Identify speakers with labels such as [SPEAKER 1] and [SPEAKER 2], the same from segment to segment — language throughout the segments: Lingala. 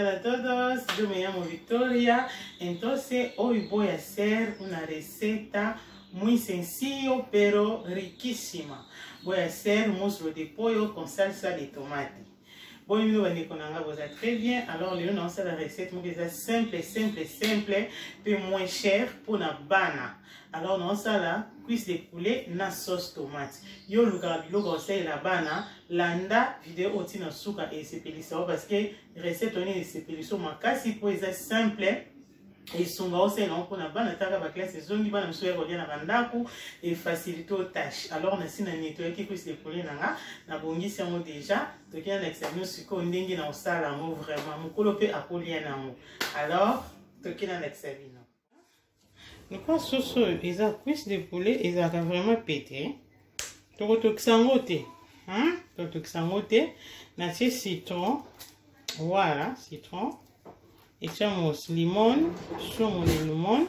[SPEAKER 1] tal a todos? Yo me llamo Victoria. Entonces hoy voy a hacer una receta muy sencillo pero riquísima. Voy a hacer muslo de pollo con salsa de tomate. Bon, nous allons très bien. Alors, nous allons faire la recette simple, puis moins cher pour la bana. Alors, nous allons la cuisse de poulet na sauce tomate. Yo le conseil la bana, landa vidéo oti na suka et c'est pelissao parce que recette on est c'est pelissao makasi pour être simple. Et son aussi non pour la bana taka ba classe zongi bana msuya ko na bandaku et faciliter aux tâches. Alors on a si na nettoyer qui cuisse de poulet na bongisi yango déjà donc il y a l'examen siko ndingi na osala mo vraiment mukolo pe akolia na mo. Alors donc il y a l'examen. Donc quoi sauce ils a cuisse de poulet ils a vraiment pété. Donc sangote hein donc sangote na citron voilà citron. Echamos limon, somos de limón,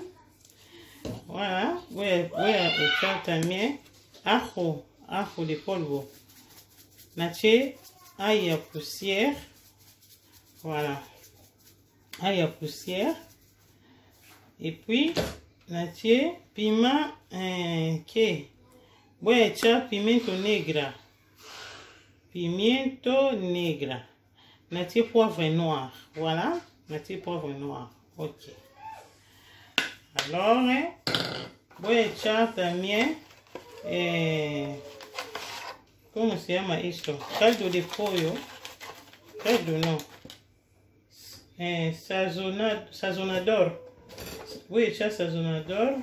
[SPEAKER 1] voilà, voy a echar también ajo de polvo, nache ail à poussière, voilà, ail à poussière, et puis nache piment voy a echar pimiento negra, nache poivre noir, voilà. Natie poivre noir. Ok. Alors, voy a echar también, ¿cómo se llama esto? Caldo de pollo. Caldo no. Sazonador. Voy a echar sazonador.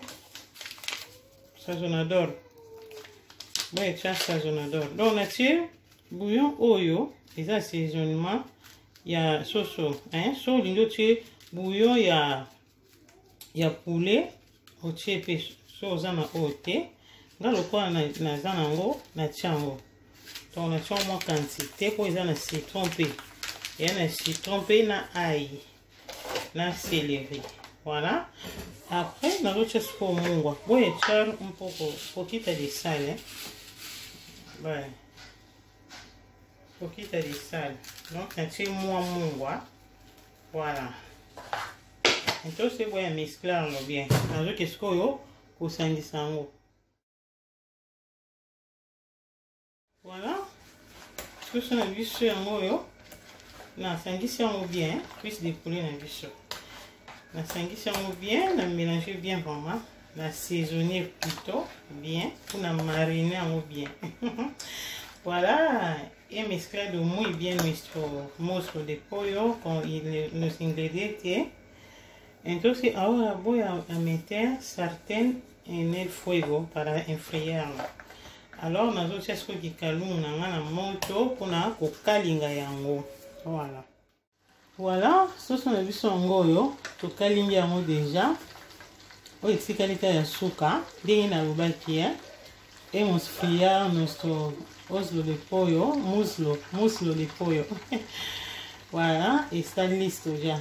[SPEAKER 1] Voy a echar sazonador. Donc, natie bouillon oyo. Les assaisonnements. Ya soso hein so lindo che bouillon ya poulet o che pe so zana ote ngalo kwa na zana ngo na chango donc na chango mo quantité ko zana citron pe ya na citron pe na ail na céleri voilà après na roche sco mungwa voy a echar un poquito de sal vale poquita de sal, donc nache mungwa, voilà. Entonces voy a mezclarlo bien. Algo que escoyo kusangisango. Voilà. Ce sont les bichos en yo. Na sangisango bien, cuisse de poulet na bichos. Na sangisango bien, na mélanger bien vraiment, na saisonner plutôt bien, pour na mariner en bien. Voilà, he mezclado muy bien nuestro muslo de pollo con los ingredientes. Entonces ahora voy a meter sartén en el fuego para enfriarlo. Alors nazotia siko kikalunga na moto kuna kokalinga yango. Voilà. Voilà, soso na biso ngoyo to kalinga yango déjà. O etsikalika ya suka, ndenge na lobaki ya. Hemos friado nuestro muslo de pollo. Voilà, está listo ya.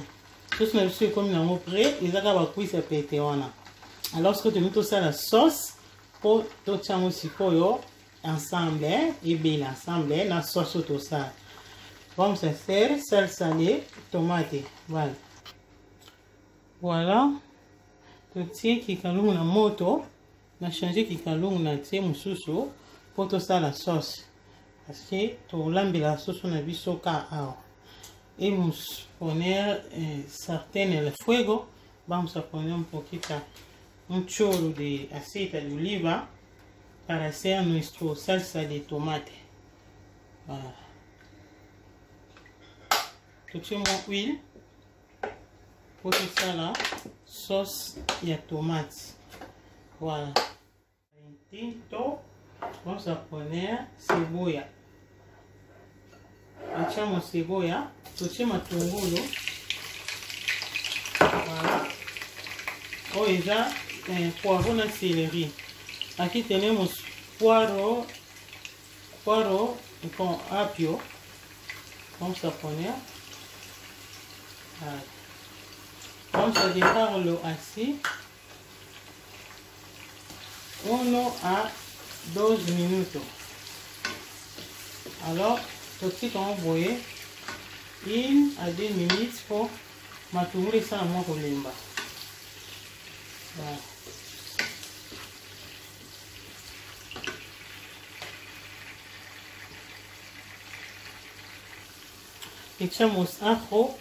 [SPEAKER 1] Tout ce que comme nous avons prêt, ils ont cuire sa pétéona. Alors, ce que tu mets tout ça la sauce pour tout ça aussi pollo ensemble et bien ensemble la sauce tout ça. Vamos a hacer salsa de tomate. Voilà. Voilà. Tout ce qui kalungu na moto, na changer qui kalungu na tie mususu. Pour tout ça la sauce parce que tout l'ambi la sauce on a vu soca et vamos poner sartén en el fuego. Vamos a poner un chorro de aceite de oliva para hacer nuestra salsa de tomate. Voilà. Tout huile pour tout ça la sauce et tomate. Voilà. Vamos a poner cebolla. Echamos cebolla, echamos matungulu. Voilà. Hoy ya poivron y celery. Aquí tenemos puerro con apio. Vamos a poner. Vamos a dejarlo así. 1 a 2 minutos. Alors, tout de suite on voit 1 à 2 minutes pour matungulu ça moi kolemba. Voilà. Echamos ajo.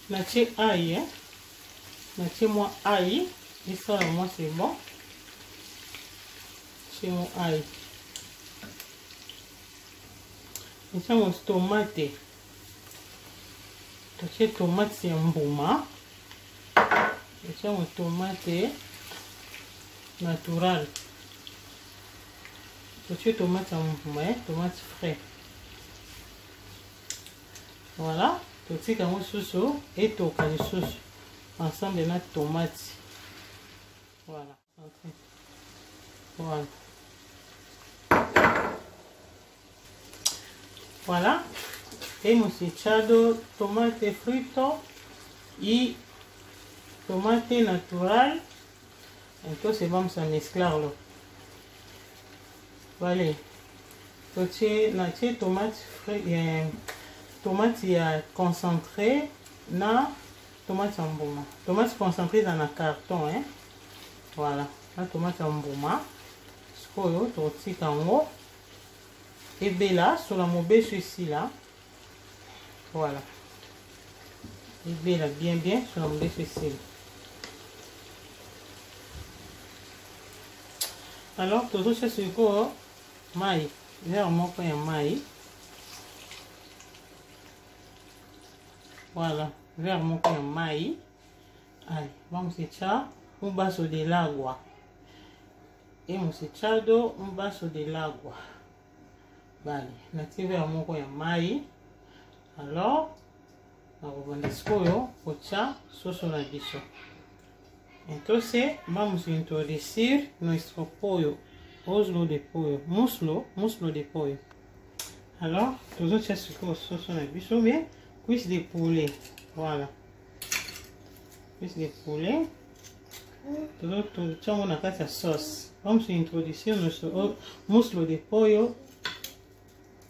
[SPEAKER 1] Natie ail, hein? Natie moi ail. Et ça, moi, c'est bon. Chez mon ail. Echamos tomate. Natie tomate, c'est un bouma. Echamos tomate natural. Natie tomate en bouma, tomate frais. Voilà. Tout comme soso et tout comme sauce ensemble de notre tomate. Voilà. Voilà. Voilà. Et hemos echado tomate frito y tomate natural. Entonces vamos a mezclarlo. Vale. Entonces nache tomate frito. Tomate concentré na tomate en bouma. Tomate concentré dans un carton, hein. Voilà. La tomate en bouma. Scoyo, torti kango. Et bella sur la mauvaise ici là. Voilà. Et bella bien sur la mauvaise ici. Alors, tout ça c'est quoi? Maï. Vers mon pain maï. Voilà, vers mon pain maïs. Allez, vamos echar un vaso del agua. Hemos echado un vaso del agua. Vale, natie vers mon pain maïs. Alors, vamos a después echar soso la bicho. Entonces, vamos a introducir nuestro pollo, muslo de pollo, muslo de pollo. Alors, tout ça c'est quoi soso la bicho bien. Cuisse de poulet, voilà. Cuisse de poulet. Tout ça, on a fait la sauce. Vamos a introducir nuestro muslo de pollo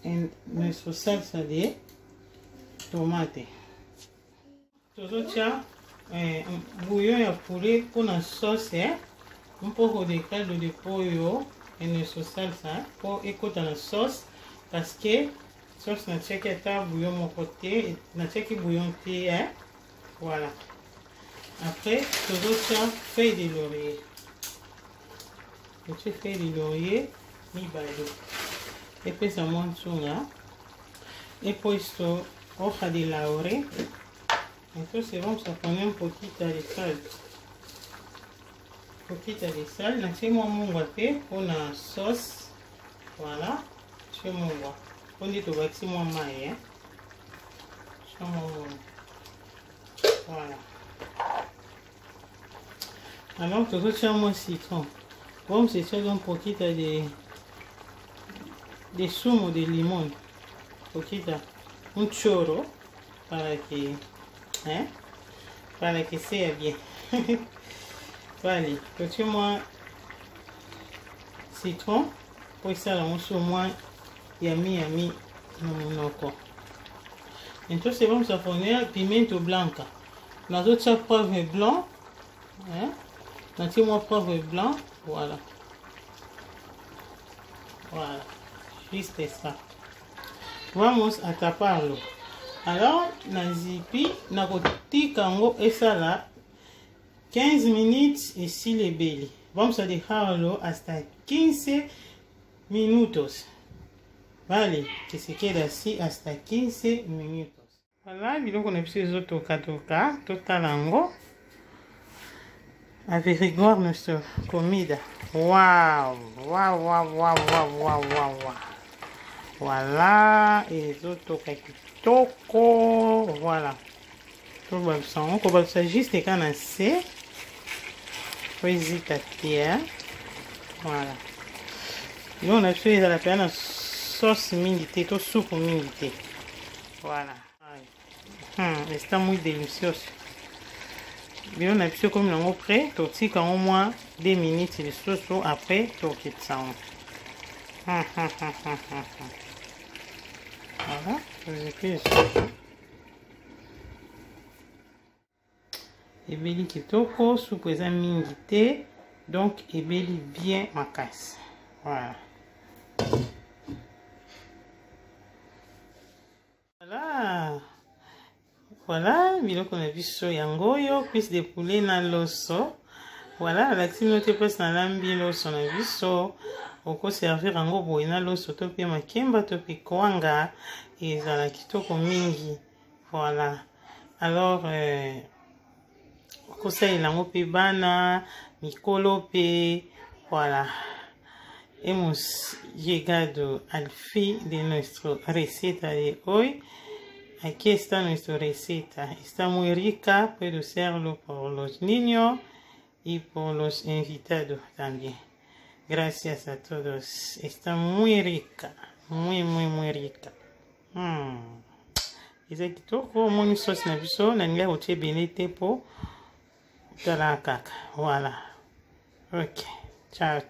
[SPEAKER 1] en nuestra salsa de tomate. Todo ça, bouillon de poulet pour la sauce, un poco de caldo de pollo en nuestra salsa pour écouter la sauce parce que sauce na tchèque ta bouillon mon côté, na tchèque bouillon thé, hein. Voilà. Après, tout ça, feuille de laurier. Petit feuille de laurier, mi bado. Et puis ça monte sur là. Et puis esto, hoja de laurel. Entonces vamos a poner un poquito de sal. Un poquito de sal. Na tchèque mon guapé pour la sauce. Voilà. Tchèque mon guapé. On dit au maximum maïs, hein. Voilà. Alors, tout ça, mon citron. Bon, c'est ça, un poquito de zumo de limón. Poquito. Un chorro. Para que sea bien. Vale. Tout ça, moi, citron. Puis ça, on se moins. Yami no. Entonces vamos a poner pimiento blanca. Nosotros poivre blanc. Nosotros poivre blanc. Voilà. Voilà. Juste ça. Vamos a taparlo. Alors, nazipi, nakotikango esa la 15 minutes et si le belly. Vamos a dejarlo hasta 15 minutos. Vale, que se quede así hasta 15 minutos. Voilà, biloko qu'on a pu les autres totalango. Averiguar nuestra comida. Wow. Voilà, et les autres kitoko. Voilà. Tout le sang, on va juste quand on sait. Hésite à terre. Voilà. Nous on a fait la peine sauce mingi, tout soupe mingi. Voilà. Está muy delicioso. Bien, on a fait comme l'on prêt, tout quand au moins 2 minutes de sauce après tout qui ça. Voilà, vous épluchez. Ebeli kitoko, soupe eza mingi te, donc ebeli bien makasi. Voilà. Voilà. Voilà, biloko na biso yango oyo, cuisse de poulet na loso. Voilà, alakisi bino te place na lambi loso na biso. Oko servir yango boye na loso to pe makemba to pe kwanga, ezala kitoko mingi. Voilà. Alors kosalela yango pe bana mikolo pe voilà. Hemos llegado al fin de nuestra receta de hoy. Aquí está nuestra receta. Está muy rica, puedo hacerlo por los niños y por los invitados también. Gracias a todos. Está muy rica, muy rica. Eza kitoko moni sauce na biso na ngai otie benete po tala kaka. Voilà. Ok. Ciao.